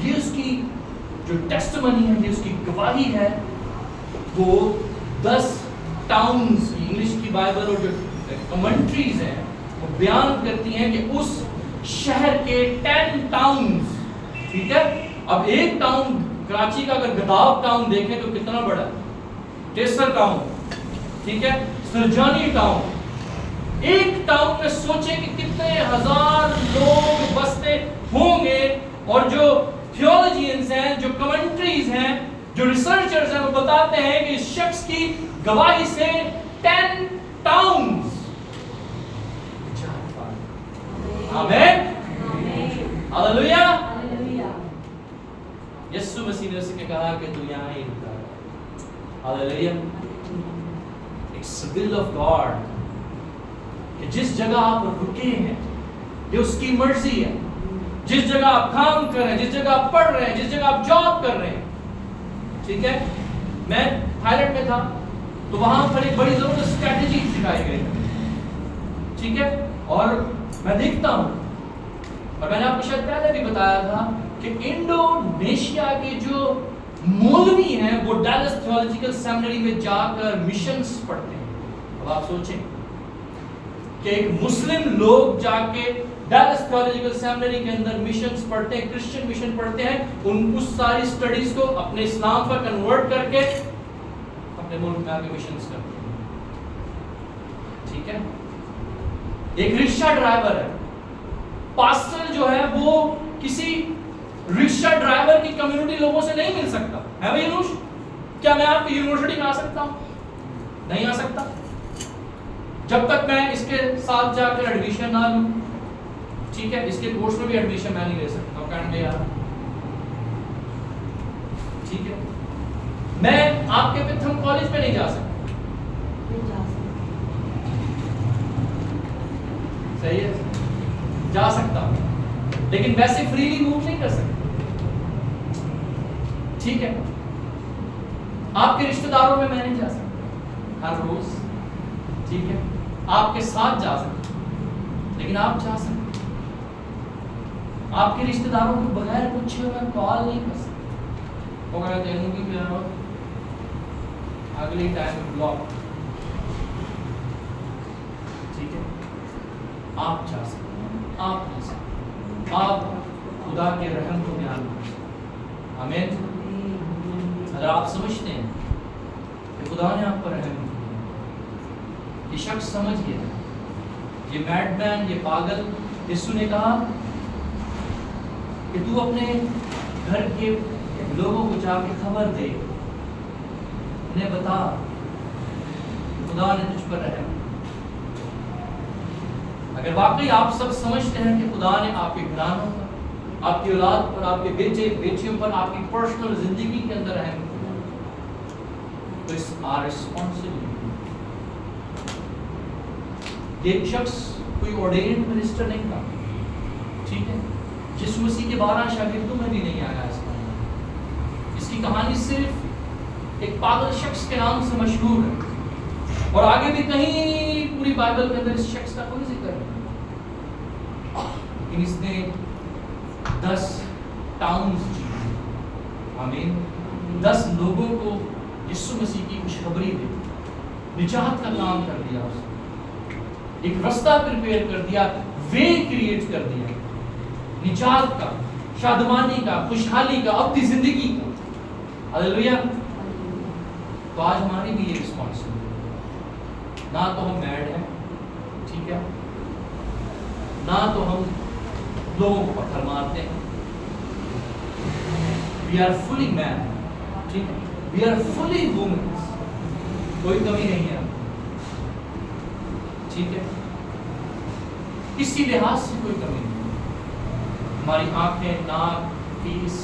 یہ اس کی جو ٹیسٹمنی ہے، یہ اس کی گواہی ہے، وہ 10 ٹاؤنز، انگلش کی بائبل اور جو کمنٹریز ہیں وہ بیان کرتی ہیں کہ اس شہر کے 10 ٹاؤنز، ٹھیک ہے. اب ایک ٹاؤن کراچی کا اگر گداف ٹاؤن دیکھیں تو کتنا بڑا ہے، ٹیسر ٹاؤن، ٹھیک ہے، سرجانی ٹاؤن. ایک ٹاؤن میں سوچیں کہ کتنے ہزار لوگ بستے ہوں گے، اور جو تھیولوجینز ہیں، جو کمنٹریز ہیں، جو ریسرچرز ہیں، وہ بتاتے ہیں کہ اس شخص کی گواہی سے 10 ٹاؤنز. آمین. ہاللویا. یسوع مسیح نے اس سے کہا کہ تو یہاں ہی رکا ہے. Hallelujah. It's will of God کہ جس جگہ آپ رکے ہیں یہ اس کی مرضی ہے. جس جگہ آپ کام کر رہے ہیں، جس جگہ آپ پڑھ رہے ہیں، جس جگہ آپ جاب کر رہے ہیں، ٹھیک ہے. میں تھائی لینڈ میں تھا تو وہاں پر ایک بڑی زبردست اسٹریٹجی سکھائی گئی، ٹھیک ہے. اور میں دیکھتا ہوں، اور میں نے آپ کو شاید پہلے بھی بتایا تھا کہ انڈونیشیا کے جو مولوی ہیں وہ ڈیلس تھیولوجیکل سیمنری میں جا کر مشنز پڑھتے ہیں. اب آپ سوچیں کہ ایک مسلم لوگ جا کے ڈیلس تھیولوجیکل سیمنری کے اندر مشنز پڑھتے ہیں, کرسچن مشن پڑھتے ہیں, ان اس ساری سٹڈیز کو اپنے اسلام پر کنورٹ کر کے اپنے ملک میں آگے مشنز کرتے ہیں. ٹھیک ہے. ایک رکشہ ڈرائیور ہے, پاسٹر جو ہے وہ کسی رکشہ ڈرائیور کی کمیونٹی لوگوں سے نہیں مل سکتا ہے. بھائی انوش, کیا میں آپ کی یونیورسٹی میں آ سکتا ہوں؟ نہیں آ سکتا جب تک میں اس کے ساتھ جا کر ایڈمیشن نہ لوں. ٹھیک ہے. اس کے کورس میں بھی ایڈمیشن میں نہیں لے سکتا ہوں کہنے یار. ٹھیک ہے. میں آپ کے پتھم کالج میں نہیں جا سکتا. صحیح ہے, جا سکتا ہوں لیکن ویسے فریلی موو نہیں کر سکتا. ٹھیک ہے. آپ کے رشتہ داروں میں نہیں جا سکتا ہر روز. ٹھیک ہے. آپ کے ساتھ جا سکتا لیکن آپ جا سکتے. آپ کے رشتہ داروں کو بغیر پوچھے ہوئے کال نہیں کر سکتے. وہ کہتے ہیں کہ اگلی ٹائم بلاک. ٹھیک ہے. آپ جا سکتے ہیں, آپ جا سکتے ہیں. آپ خدا کے رحم کو بیان کر سکتے ہیں. آمین. اگر آپ سمجھتے ہیں کہ خدا نے آپ پر رحم کیا, یہ شخص سمجھ گیا, یہ میڈ مین, یہ پاگل, یسوع نے کہا کہ تو اپنے گھر کے لوگوں کو جا کے خبر دے, انہیں بتا خدا نے تجھ پر رحم. اگر واقعی آپ سب سمجھتے ہیں کہ خدا نے آپ کے گھرانوں پر, آپ کی اولاد پر, آپ کے بیٹے بیٹیوں پر, آپ کی پرسنل زندگی کے اندر رحم کیا, تو اس آر ریسپانسبل. یہ شخص کوئی ordained minister نہیں تھا. ٹھیک ہے. یسوع مسیح کے 12 شاگردوں میں بھی نہیں آیا. اس کی کہانی صرف ایک پاگل شخص کے نام سے مشہور ہے, اور آگے بھی کہیں پوری بائبل کے اندر اس شخص کا کوئی ذکر نہیں. لیکن اس نے 10 ٹاؤنز جیتے. آمین. 10 لوگوں کو یسوع مسیح کی خوشخبری دی, نجات کا کام کر دیا, اس نے ایک رستہ پریپیئر کر دیا, وے کریٹ کر دیا, نجات کا, شادمانی کا, خوشحالی کا, اپنی زندگی کا. ہلیلویا. تو آج ہماری بھی یہ رسپانسبلٹی, نہ تو ہم میڈ ہیں, ٹھیک ہے, نہ تو ہم لوگوں کو پتھر مارتے ہیں. وی آر فلی مین. ٹھیک ہے. وی آر فلی وومن, کوئی کمی نہیں ہے. ٹھیک ہے. کسی لحاظ سے کوئی کمی نہیں. ہماری آنکھیں, ناک, face,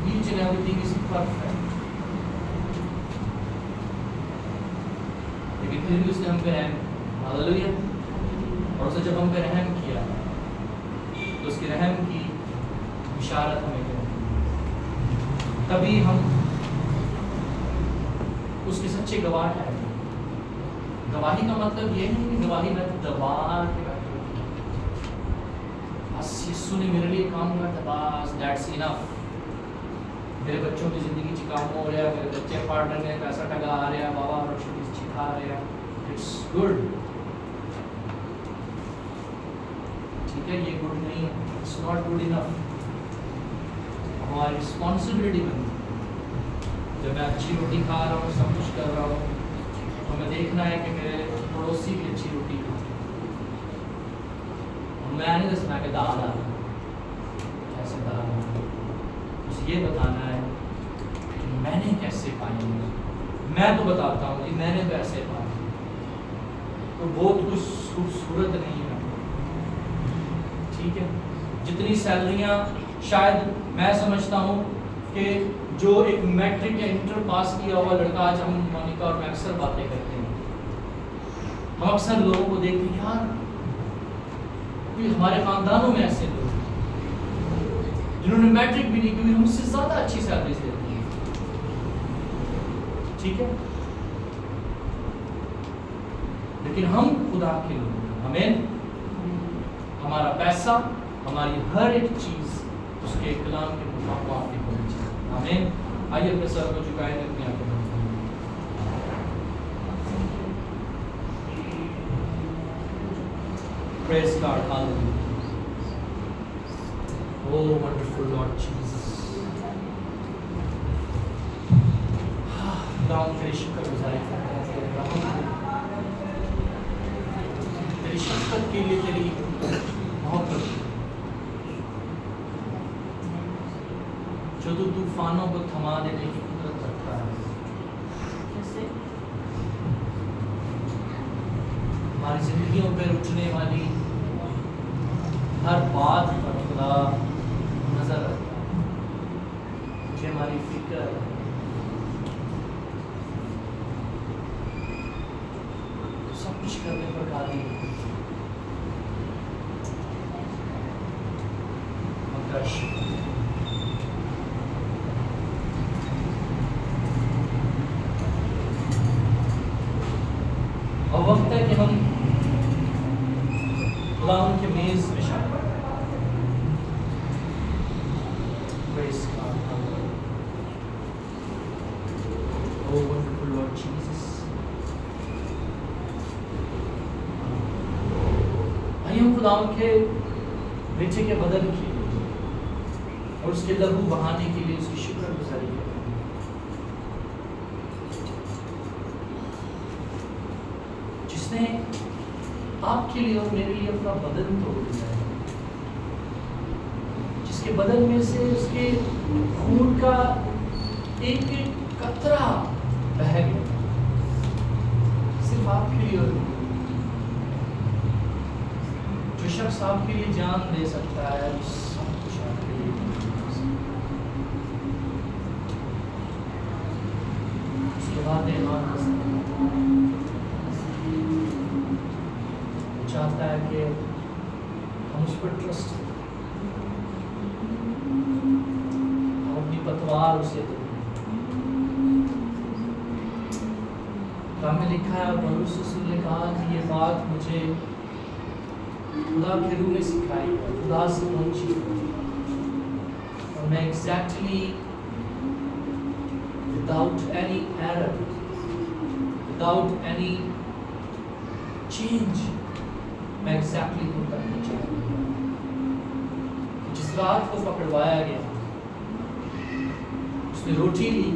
each and everything is perfect. لیکن پھر بھی اس نے ہم پہ رحم, ہلیلویا. اور اسے جب ہم پہ رحم کیا تو اس کے رحم کی بشارت ہمیں کریں, تبھی ہم اس کے سچے گواہ ہیں. گواہی کا مطلب یہ نہیں کہ گواہی میں دبا کے بیٹھے, بس یسوع نے میرے لیے کام کیا تھا, بس دیٹس انف. میرے بچوں کی زندگی چ کام ہو رہا ہے, میرے بچے پارٹنر نے پیسہ ٹگا آ رہا ہے, بابا بچوں کی کھا رہے ہیں, اٹس گڈ. ٹھیک ہے. یہ گڈ نہیں ہے, اٹس ناٹ گڈ انف. ہماری رسپانسبلٹی بنتی ہے, جب میں اچھی روٹی کھا رہا ہوں, سب کچھ کر رہا ہوں, تو ہمیں دیکھنا ہے کہ میرے پڑوسی بھی اچھی روٹی کھائیں. میں نہیں دسنا کہ دال آ رہا, ایسے دال آ رہا, اسے یہ بتانا ہے کہ میں نے کیسے پائی. میں تو بتاتا ہوں کہ میں نے تو ایسے پائی, تو بہت کچھ خوبصورت نہیں ہے. ٹھیک ہے. جتنی سیلریاں شاید میں سمجھتا ہوں کہ جو ایک میٹرک یا انٹر پاس کیا ہوا لڑکا, آج ہم مونیکا اور میں اکثر باتیں کرتے ہیں, ہم اکثر لوگوں کو دیکھتے ہیں یار ہمارے خاندانوں میں ایسے لوگ جنہوں نے میٹرک بھی نہیں کی, ہم سے زیادہ اچھی سیلریز لیتے ہیں. ٹھیک ہے. لیکن ہم خدا کے لوگ, ہمیں ہمارا پیسہ, ہماری ہر ایک چیز اس کے کلام کے آپ کو آپ کی پہنچ آمین. آئیے اپنے سر کو جھکائیں اپنی آنکھیں بند کریں. Praise God, hallelujah. Oh, wonderful Lord Jesus. خداوند تیری شکر گزاری کرتے ہیں تیرے رحم تیری شفقت کے لیے, تیری محبت جو تو طوفانوں کو تھما دینے کی قدرت رکھتا ہے. جیسے ہماری زندگیوں پہ اٹھنے والی ہر بات پر خدا نظر رکھتا ہے. مجھے ہماری فکر سب کچھ کرنے پر قادر ہے. مگر شکر اور وقت ہے کہ ہم خدا ان کے میز میں شامل ہیں. Praise God. Oh, wonderful Lord Jesus. آئیے ہم خدا ان کے بیٹے کے بدن کی اور اس کے لہو بہانے کے لیے اس کی شکر گزاری کریں. جس نے آپ کے لیے اور میرے لیے اپنا بدن توڑ دیا ہے, جس کے بدن میں سے اس کے خون کا ایک ایک قطرہ بہہ گیا صرف آپ کے لیے. اور جو شخص آپ کے لیے جان دے سکتا ہے وہ سب کچھ آپ کے لیے دے سکتا ہے. اس کے بعد ایمان کر سکتا ہے. چاہتا ہے کہ ہم اس پر ٹرسٹ کریں, ہم اپنی پتوار اسے دیں. کام میں لکھا ہے اور پولس رسول نے کہا کہ یہ بات مجھے خدا کے روح نے سکھائی ہے, خدا سے پہنچی ہے, اور میں exactly without any error, without any change میں ایگزیکٹلی وہ کرنا چاہتا ہوں. جس رات کو پکڑوایا گیا اس نے روٹی لی,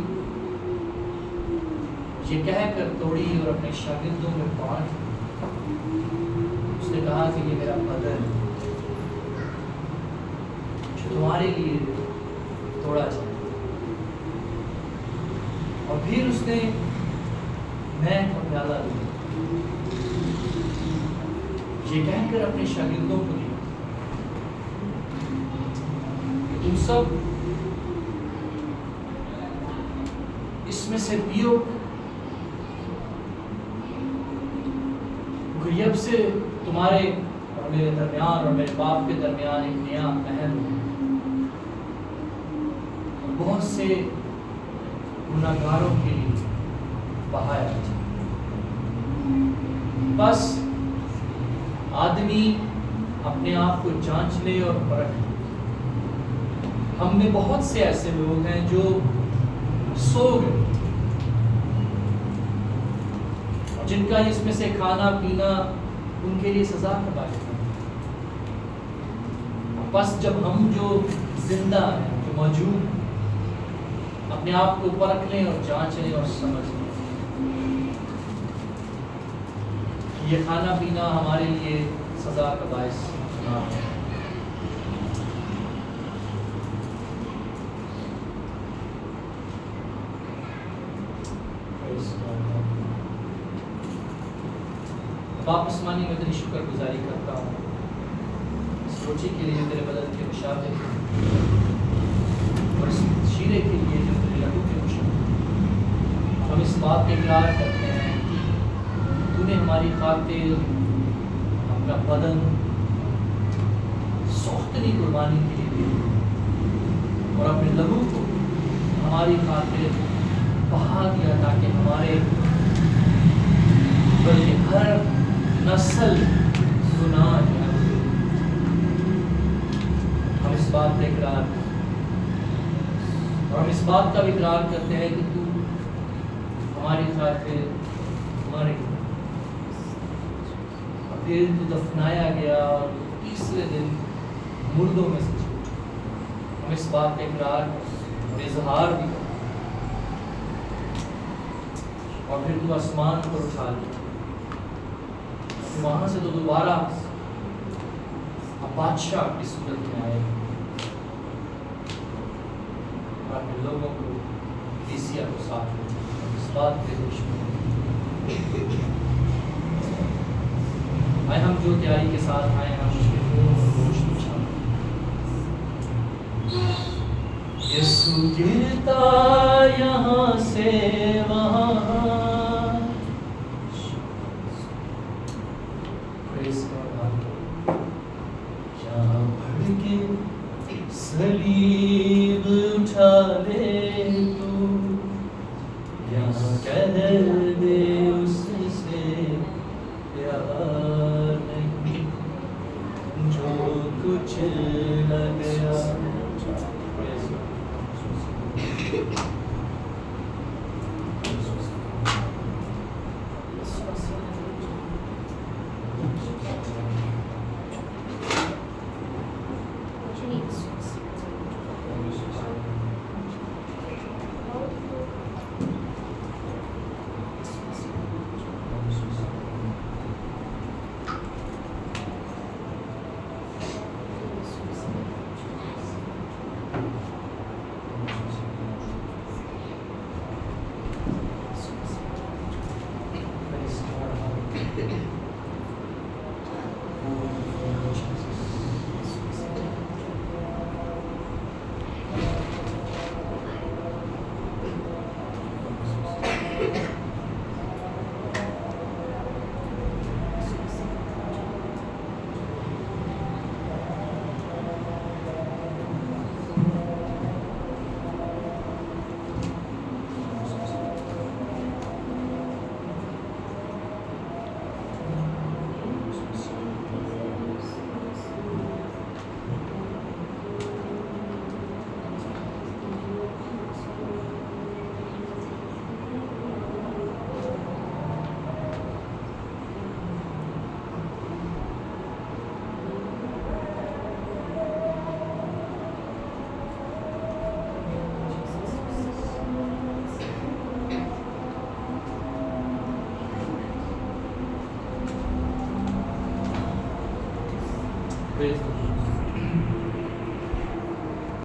یہ کہہ کر توڑی اور اپنے شاگردوں میں بانٹ. اس نے کہا کہ یہ میرا بدن جو تمہارے لیے توڑا جائے. اور پھر اس نے میں کا پیالہ لیا, یہ کہہ کر اپنے شاگردوں کو دیا کہ تم سب اس میں سے پیو, کیونکہ اب سے تمہارے اور میرے درمیان اور میرے باپ کے درمیان ایک نیا عہد ہے. بہت سے گناہگاروں کے لیے بہایا جائے. بس آدمی اپنے آپ کو جانچ لے اور پرکھ لے. ہم میں بہت سے ایسے لوگ ہیں جو سو گئے, جن کا اس میں سے کھانا پینا ان کے لیے سزا کا باعث ہے. بس جب ہم جو زندہ ہیں, جو موجود ہیں, اپنے آپ کو پرکھ لیں اور جانچ لیں اور سمجھ لیں کہ یہ کھانا پینا ہمارے لیے سزا کا باعث نہ ہے. باپ آسمانی میں تیری شکر گزاری کرتا ہوں اس روٹی کے لیے تیرے بدن کے مشابہ اور اس شیرے کے لیے جو تیرے لہو کے مشابہ. ہم اس بات کا اقرار کرتے ہیں تو نے ہماری خاطر اپنا بدن سوختنی قربانی کے لیے دیا اور اپنے لہو کو ہماری خاطر بہا دیا تاکہ ہمارے بلکہ ہر نسل گناہ جائے. ہم اس بات کا اقرار ہم اس بات کا بھی اقرار کرتے ہیں کہ تو ہماری خاطر مر گیا اور پھر تو دفنایا گیا اور تیسرے دن مردوں میں سے جھوٹ. ہم اس بات کا اقرار اور اظہار بھی کرتے ہیں. اور پھر تو آسمان پر اٹھا لیا. وہاں سے تو دوبارہ اب بادشاہ کی صورت میں آئے اور اپنے لوگوں کو کلیسیا کو ساتھ لے. اس بات پہ آئے ہم جو تیاری کے ساتھ آئے ہم اس کے روشنی چھانے. یسوع گرتا یہاں سے وہاں